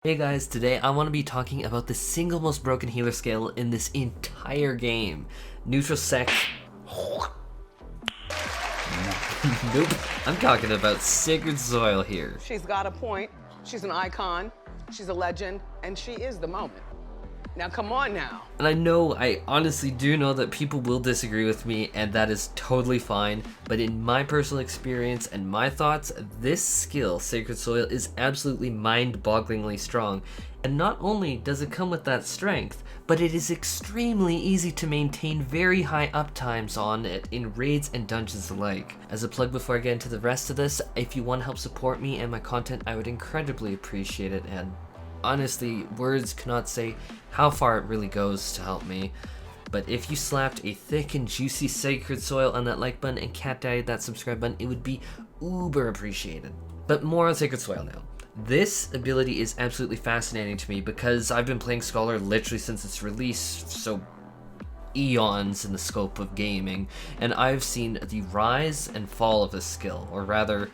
Hey guys, today I want to be talking about the single most broken healer skill in this entire game. Neutral sec. Nope, I'm talking about Sacred Soil here. She's got a point, she's an icon, she's a legend, and she is the moment. Now come on now. And I honestly do know that people will disagree with me, and that is totally fine, but in my personal experience and my thoughts, this skill, Sacred Soil, is absolutely mind-bogglingly strong. And not only does it come with that strength, but it is extremely easy to maintain very high uptimes on it in raids and dungeons alike. As a plug before I get into the rest of this, if you want to help support me and my content, I would incredibly appreciate it, and honestly, words cannot say how far it really goes to help me. But if you slapped a thick and juicy Sacred Soil on that like button and cat daddied that subscribe button, it would be uber appreciated. But more on Sacred Soil now. This ability is absolutely fascinating to me because I've been playing Scholar literally since its release, so eons in the scope of gaming, and I've seen the rise and fall of this skill, or rather,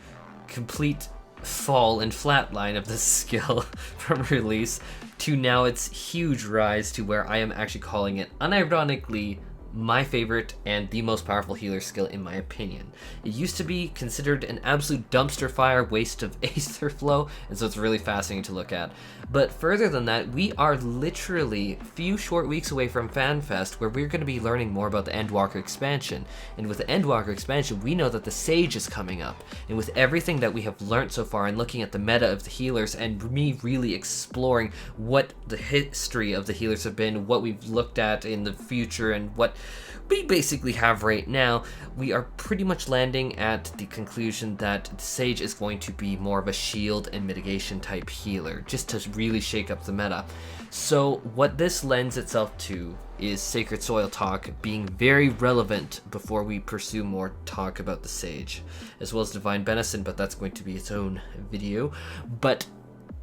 complete fall and flatline of this skill from release to now its huge rise to where I am actually calling it unironically my favorite and the most powerful healer skill in my opinion. It used to be considered an absolute dumpster fire waste of aether flow, and so it's really fascinating to look at. But further than that, we are literally a few short weeks away from FanFest, where we're going to be learning more about the Endwalker expansion. And with the Endwalker expansion, we know that the Sage is coming up. And with everything that we have learned so far and looking at the meta of the healers and me really exploring what the history of the healers have been, what we've looked at in the future, and what we basically have right now, we are pretty much landing at the conclusion that the Sage is going to be more of a shield and mitigation type healer, just to really shake up the meta. So what this lends itself to is Sacred Soil talk being very relevant before we pursue more talk about the Sage, as well as Divine Benison, but that's going to be its own video. But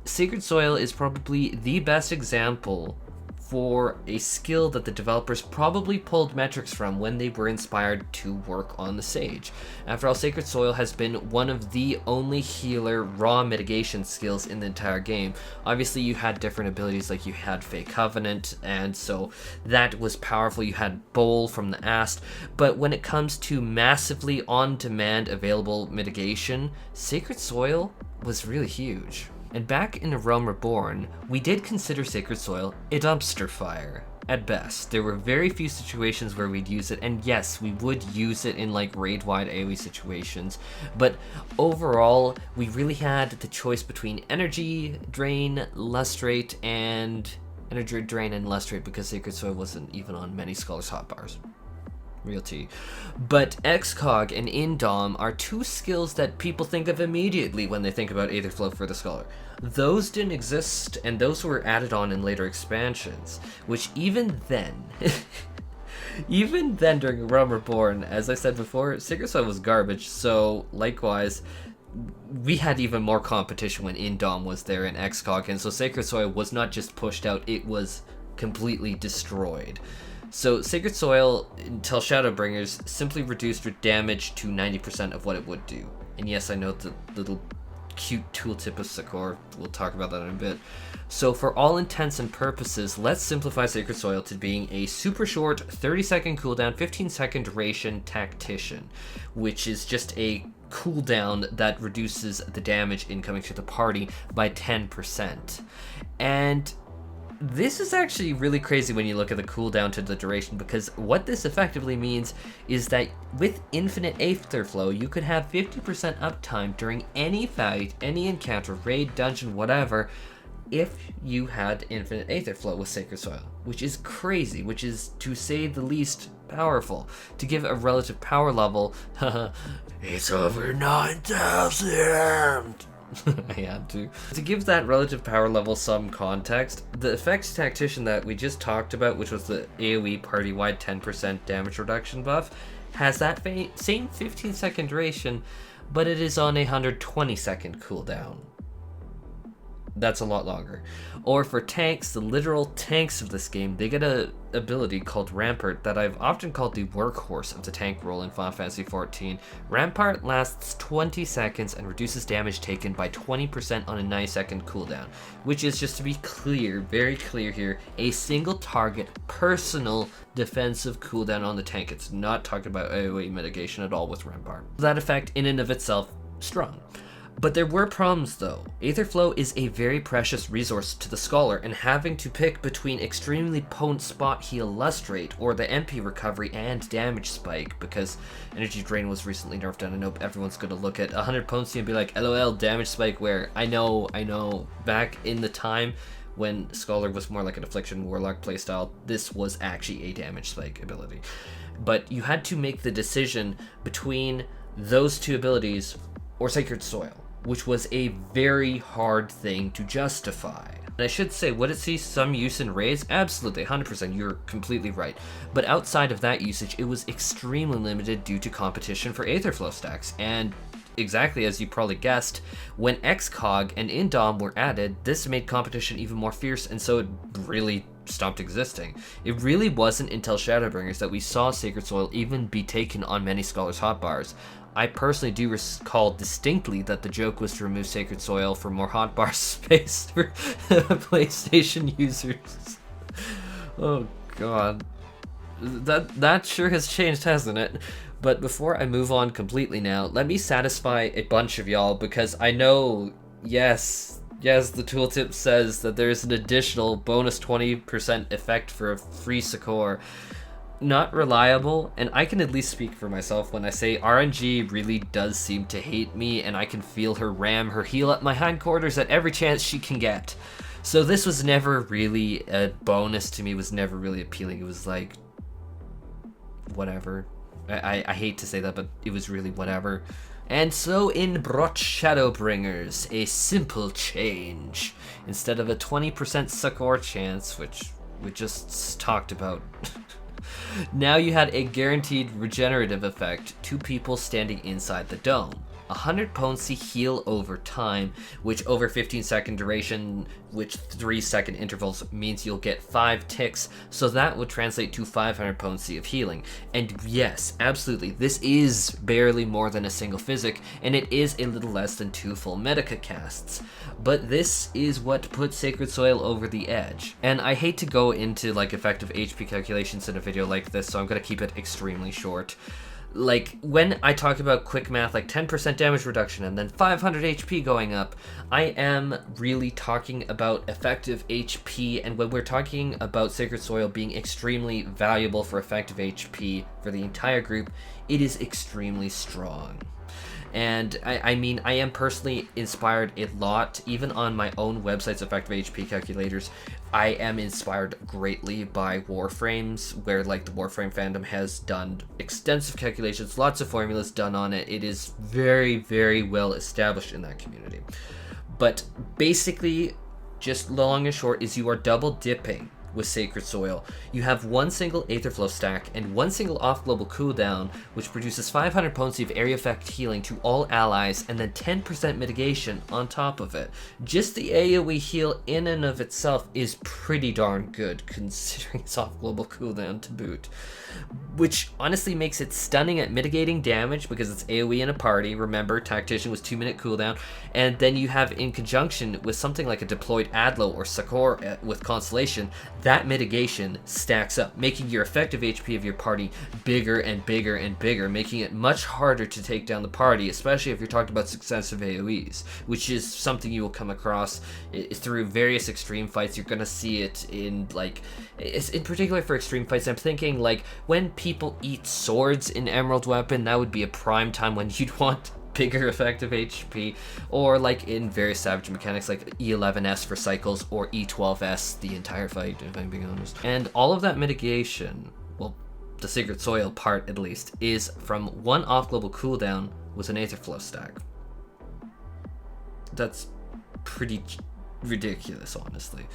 Sacred Soil is probably the best example for a skill that the developers probably pulled metrics from when they were inspired to work on the Sage. After all, Sacred Soil has been one of the only healer raw mitigation skills in the entire game. Obviously you had different abilities, like you had Fey Covenant, and so that was powerful. You had Bowl from the Ast, but when it comes to massively on-demand available mitigation, Sacred Soil was really huge. And back in A Realm Reborn, we did consider Sacred Soil a dumpster fire, at best. There were very few situations where we'd use it, and yes, we would use it in like raid-wide AoE situations, but overall, we really had the choice between Energy Drain, Lustrate, and Energy Drain and Lustrate, because Sacred Soil wasn't even on many Scholars hotbars. Real tea. But Excog and Indom are two skills that people think of immediately when they think about Aetherflow for the Scholar. Those didn't exist, and those were added on in later expansions, which even then, during Realm Reborn, as I said before, Sacred Soil was garbage, so likewise, we had even more competition when Indom was there in Excog, and so Sacred Soil was not just pushed out, it was completely destroyed. So Sacred Soil, until Shadowbringers, simply reduced your damage to 90% of what it would do. And yes, I know the little cute tooltip of Sakor, we'll talk about that in a bit. So for all intents and purposes, let's simplify Sacred Soil to being a super short 30-second cooldown, 15-second duration tactician, which is just a cooldown that reduces the damage incoming to the party by 10%. And this is actually really crazy when you look at the cooldown to the duration, because what this effectively means is that with infinite Aether Flow, you could have 50% uptime during any fight, any encounter, raid, dungeon, whatever, if you had infinite Aether Flow with Sacred Soil, which is crazy, which is, to say the least, powerful. To give a relative power level, it's over 9,000! I had to. To give that relative power level some context, the effects tactician that we just talked about, which was the AoE party-wide 10% damage reduction buff, has that same 15-second duration, but it is on a 120-second cooldown. That's a lot longer. Or for tanks, the literal tanks of this game, they get a ability called Rampart that I've often called the workhorse of the tank role in Final Fantasy XIV. Rampart lasts 20 seconds and reduces damage taken by 20% on a 9-second cooldown, which is, just to be clear, very clear here, a single target personal defensive cooldown on the tank. It's not talking about AoE mitigation at all with Rampart. That effect in and of itself, strong. But there were problems though. Aether Flow is a very precious resource to the Scholar, and having to pick between extremely potent spot heal lustrate or the MP recovery and damage spike, because Energy Drain was recently nerfed, and I know everyone's going to look at 100 potency and be like, LOL, damage spike, where I know, back in the time when Scholar was more like an Affliction Warlock playstyle, this was actually a damage spike ability. But you had to make the decision between those two abilities or Sacred Soil, which was a very hard thing to justify. And I should say, would it see some use in raids? Absolutely, 100%, you're completely right. But outside of that usage, it was extremely limited due to competition for Aether Flow stacks. And exactly as you probably guessed, when XCOG and Indom were added, this made competition even more fierce, and so it really stopped existing. It really wasn't until Shadowbringers that we saw Sacred Soil even be taken on many Scholars' hotbars. I personally do recall distinctly that the joke was to remove Sacred Soil for more hotbar space for PlayStation users. Oh god. That sure has changed, hasn't it? But before I move on completely now, let me satisfy a bunch of y'all, because I know, yes, the tooltip says that there's an additional bonus 20% effect for a free Sakor. Not reliable, and I can at least speak for myself when I say RNG really does seem to hate me, and I can feel her ram her heel at my hindquarters at every chance she can get. So this was never really a bonus to me, it was never really appealing. It was like, whatever. I hate to say that, but it was really whatever. And so in brought Shadowbringers a simple change. Instead of a 20% Sakor chance, which we just talked about, now you had a guaranteed regenerative effect to people standing inside the dome. 100 potency heal over time, which over 15-second duration, which 3-second intervals means you'll get 5 ticks, so that would translate to 500 potency of healing. And yes, absolutely, this is barely more than a single physic, and it is a little less than 2 full Medica casts. But this is what put Sacred Soil over the edge. And I hate to go into like effective HP calculations in a video like this, so I'm going to keep it extremely short. Like, when I talk about quick math, like 10% damage reduction and then 500 HP going up, I am really talking about effective HP, and when we're talking about Sacred Soil being extremely valuable for effective HP for the entire group, it is extremely strong. And I mean, I am personally inspired a lot, even on my own website's effective HP calculators. I am inspired greatly by Warframes, where like the Warframe fandom has done extensive calculations, lots of formulas done on it. It is very, very well established in that community. But basically, just long and short, is you are double dipping with Sacred Soil. You have one single Aetherflow stack and one single off-global cooldown, which produces 500 potency of area effect healing to all allies, and then 10% mitigation on top of it. Just the AoE heal in and of itself is pretty darn good, considering it's off-global cooldown to boot. Which honestly makes it stunning at mitigating damage, because it's AoE in a party. Remember, Tactician was 2-minute cooldown, and then you have in conjunction with something like a deployed Adlo or Sakor with Constellation, that mitigation stacks up, making your effective HP of your party bigger and bigger and bigger, making it much harder to take down the party, especially if you're talking about successive AoEs, which is something you will come across through various extreme fights. You're gonna see it in, like, in particular for extreme fights. I'm thinking, like, when people eat swords in Emerald Weapon, that would be a prime time when you'd want bigger effective HP, or like in various Savage mechanics like E11S for cycles or E12S the entire fight, if I'm being honest. And all of that mitigation, well, the Sacred Soil part at least, is from one off-global cooldown with an Aetherflow stack. That's pretty ridiculous, honestly.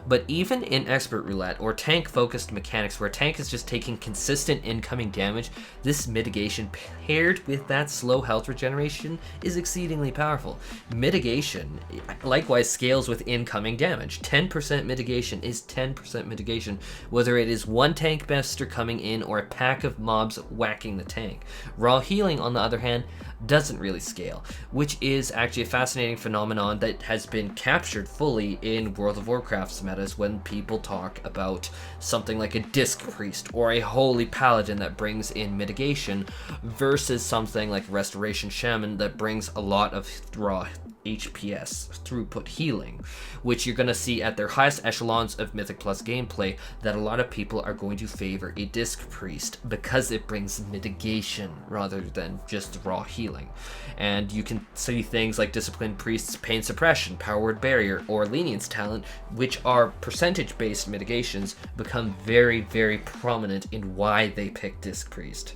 But even in Expert Roulette or tank-focused mechanics where a tank is just taking consistent incoming damage, this mitigation paired with that slow health regeneration is exceedingly powerful. Mitigation likewise scales with incoming damage. 10% mitigation is 10% mitigation, whether it is one tank bester coming in or a pack of mobs whacking the tank. Raw healing, on the other hand, doesn't really scale, which is actually a fascinating phenomenon that has been captured fully in World of Warcraft's metas when people talk about something like a Disc Priest or a Holy Paladin that brings in mitigation versus something like Restoration Shaman that brings a lot of raw HPS, throughput healing, which you're going to see at their highest echelons of Mythic Plus gameplay, that a lot of people are going to favor a Disc Priest because it brings mitigation rather than just raw healing. And you can see things like Disciplined Priest's Pain Suppression, Power Word Barrier, or Lenience Talent, which are percentage-based mitigations, become very, very prominent in why they pick Disc Priest.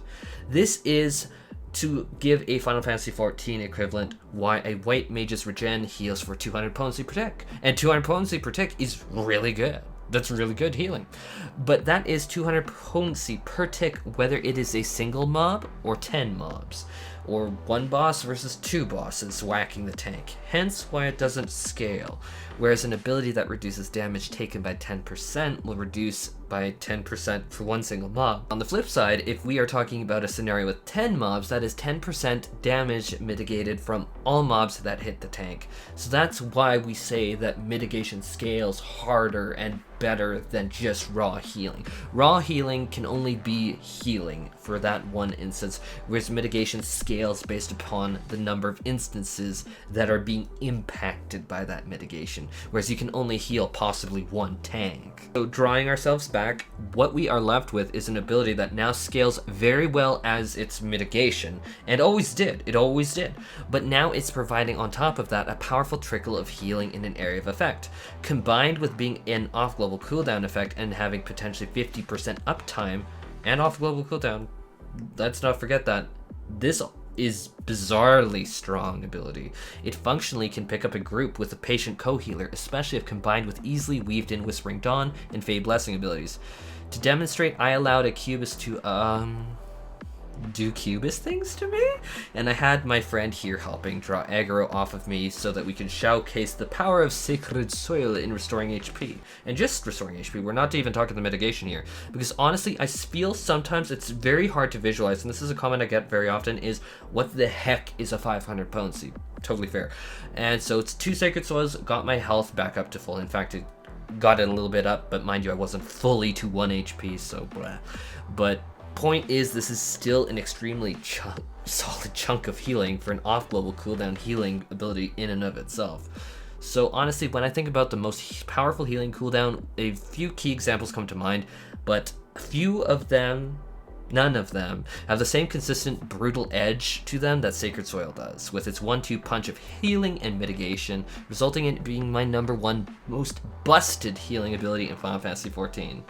This is to give a Final Fantasy XIV equivalent why a white mage's regen heals for 200 potency per tick. And 200 potency per tick is really good. That's really good healing. But that is 200 potency per tick whether it is a single mob or 10 mobs, or one boss versus two bosses whacking the tank, hence why it doesn't scale. Whereas an ability that reduces damage taken by 10% will reduce by 10% for one single mob. On the flip side, if we are talking about a scenario with 10 mobs, that is 10% damage mitigated from all mobs that hit the tank. So that's why we say that mitigation scales harder and better than just raw healing. Raw healing can only be healing for that one instance, whereas mitigation scales based upon the number of instances that are being impacted by that mitigation, whereas you can only heal possibly one tank. So drawing ourselves back, what we are left with is an ability that now scales very well as its mitigation, and always did, but now it's providing on top of that a powerful trickle of healing in an area of effect, combined with being an off-global cooldown effect and having potentially 50% uptime and off-global cooldown. Let's not forget that. This is bizarrely strong ability. It functionally can pick up a group with a patient co-healer, especially if combined with easily weaved in Whispering Dawn and Fade Blessing abilities. To demonstrate, I allowed a Cubist to do Cubist things to me, and I had my friend here helping draw aggro off of me so that we can showcase the power of Sacred Soil in restoring HP. And just restoring HP, we're not even talking the mitigation here, because honestly I feel sometimes it's very hard to visualize, and this is a comment I get very often, is what the heck is a 500 potency? Totally fair. And so it's 2 Sacred Soils, got my health back up to full. In fact, it got it a little bit up, but mind you, I wasn't fully to 1 HP, so blah. But point is, this is still an extremely solid chunk of healing for an off-global cooldown healing ability in and of itself. So honestly, when I think about the most powerful healing cooldown, a few key examples come to mind, but a few of them, none of them, have the same consistent brutal edge to them that Sacred Soil does, with its 1-2 punch of healing and mitigation, resulting in it being my #1 most busted healing ability in Final Fantasy XIV.